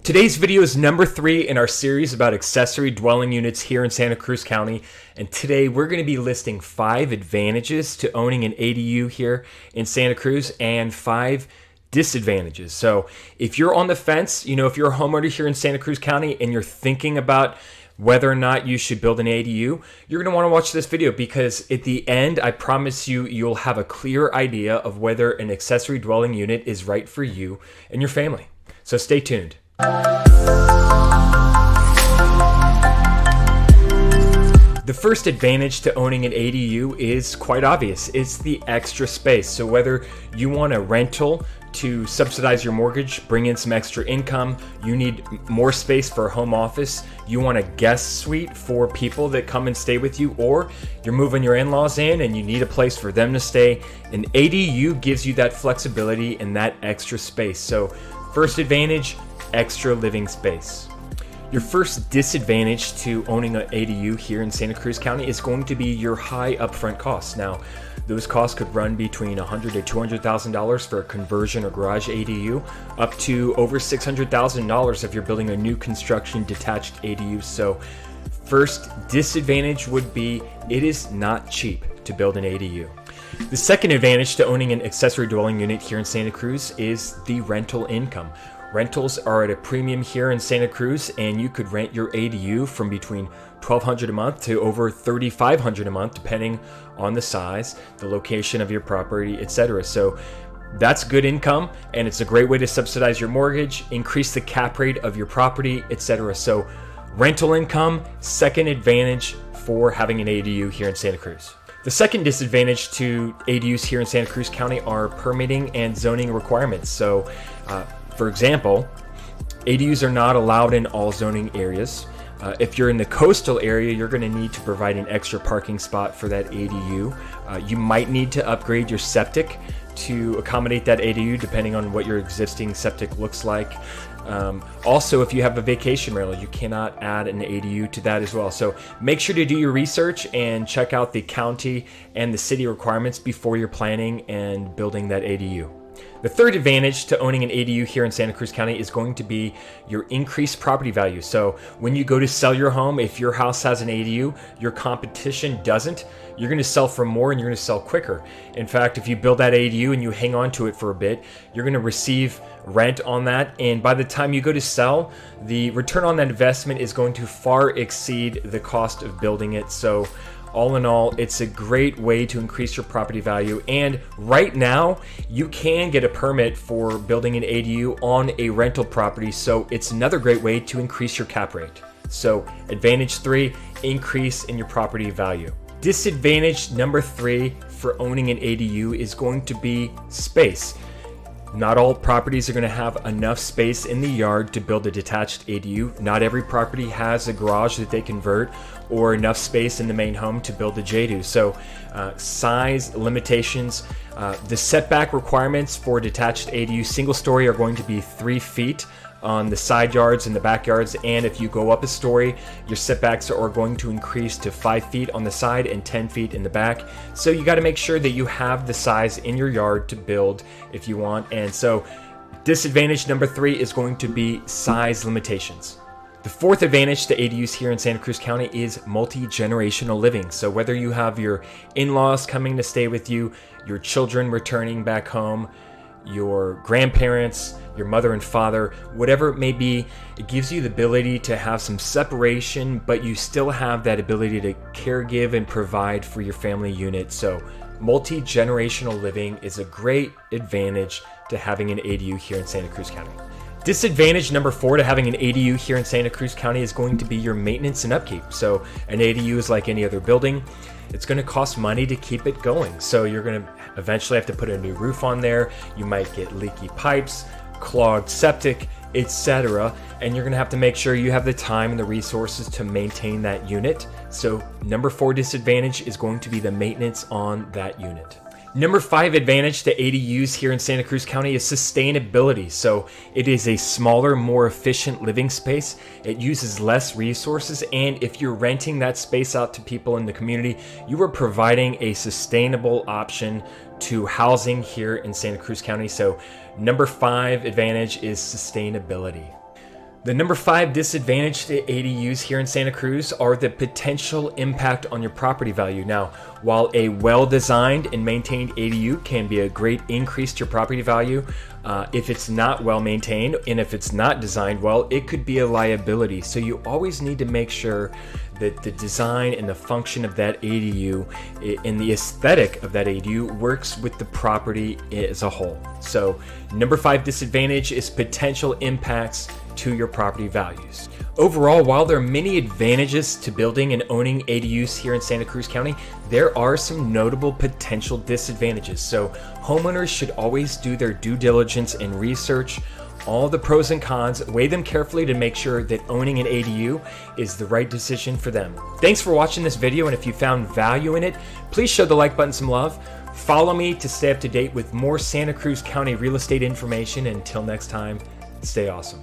Today's video is number 3 in our series about accessory dwelling units here in Santa Cruz County. And today we're going to be listing 5 advantages to owning an ADU here in Santa Cruz and 5 disadvantages. So if you're on the fence, if you're a homeowner here in Santa Cruz County and you're thinking about whether or not you should build an ADU, you're going to want to watch this video because at the end, I promise you'll have a clear idea of whether an accessory dwelling unit is right for you and your family. So stay tuned. The first advantage to owning an ADU is quite obvious. It's the extra space. So whether you want a rental to subsidize your mortgage, bring in some extra income, you need more space for a home office, you want a guest suite for people that come and stay with you, or you're moving your in-laws in and you need a place for them to stay, an ADU gives you that flexibility and that extra space. So first advantage, extra living space. Your first disadvantage to owning an ADU here in Santa Cruz County is going to be your high upfront costs. Now, those costs could run between $100,000 to $200,000 for a conversion or garage ADU, up to over $600,000 if you're building a new construction detached ADU. So, first disadvantage would be it is not cheap to build an ADU. The second advantage to owning an accessory dwelling unit here in Santa Cruz is the rental income. Rentals are at a premium here in Santa Cruz, and you could rent your ADU from between $1,200 a month to over $3,500 a month, depending on the size, the location of your property, etc. So that's good income, and it's a great way to subsidize your mortgage, increase the cap rate of your property, etc. So rental income, second advantage for having an ADU here in Santa Cruz. The second disadvantage to ADUs here in Santa Cruz County are permitting and zoning requirements. So, for example, ADUs are not allowed in all zoning areas. If you're in the coastal area, you're going to need to provide an extra parking spot for that ADU. You might need to upgrade your septic to accommodate that ADU, depending on what your existing septic looks like. Also, if you have a vacation rental, you cannot add an ADU to that as well. So make sure to do your research and check out the county and the city requirements before you're planning and building that ADU. The third advantage to owning an ADU here in Santa Cruz County is going to be your increased property value. So when you go to sell your home, if your house has an ADU, your competition doesn't, you're going to sell for more and you're going to sell quicker. In fact, if you build that ADU and you hang on to it for a bit, you're going to receive rent on that. And by the time you go to sell, the return on that investment is going to far exceed the cost of building it. So all in all, it's a great way to increase your property value. And right now, you can get a permit for building an ADU on a rental property. So it's another great way to increase your cap rate. So advantage 3, increase in your property value. Disadvantage number 3 for owning an ADU is going to be space. Not all properties are going to have enough space in the yard to build a detached ADU. Not every property has a garage that they convert or enough space in the main home to build a JDU. So size limitations, the setback requirements for detached ADU single story are going to be 3 feet on the side yards and the backyards, and if you go up a story, your setbacks are going to increase to 5 feet on the side and 10 feet in the back. So you got to make sure that you have the size in your yard to build if you want. And so disadvantage number 3 is going to be size limitations. The fourth advantage to ADUs here in Santa Cruz County is multi-generational living. So whether you have your in-laws coming to stay with you, your children returning back home, your grandparents, your mother and father, whatever it may be, it gives you the ability to have some separation, but you still have that ability to caregive and provide for your family unit. So multi-generational living is a great advantage to having an ADU here in Santa Cruz County. Disadvantage number 4 to having an ADU here in Santa Cruz County is going to be your maintenance and upkeep. So an ADU is like any other building. It's going to cost money to keep it going. So you're going to eventually have to put a new roof on there. You might get leaky pipes, clogged septic, etc. And you're going to have to make sure you have the time and the resources to maintain that unit. So number 4 disadvantage is going to be the maintenance on that unit. Number 5 advantage to ADUs here in Santa Cruz County is sustainability. So it is a smaller, more efficient living space. It uses less resources, and if you're renting that space out to people in the community, you are providing a sustainable option to housing here in Santa Cruz County. So number 5 advantage is sustainability. The number 5 disadvantage to ADUs here in Santa Cruz are the potential impact on your property value. Now, while a well-designed and maintained ADU can be a great increase to your property value, if it's not well maintained and if it's not designed well, it could be a liability. So you always need to make sure that the design and the function of that ADU and the aesthetic of that ADU works with the property as a whole. So number 5 disadvantage is potential impacts to your property values. Overall, while there are many advantages to building and owning ADUs here in Santa Cruz County, there are some notable potential disadvantages. So homeowners should always do their due diligence and research all the pros and cons, weigh them carefully to make sure that owning an ADU is the right decision for them. Thanks for watching this video, and if you found value in it, please show the like button some love. Follow me to stay up to date with more Santa Cruz County real estate information. Until next time, stay awesome.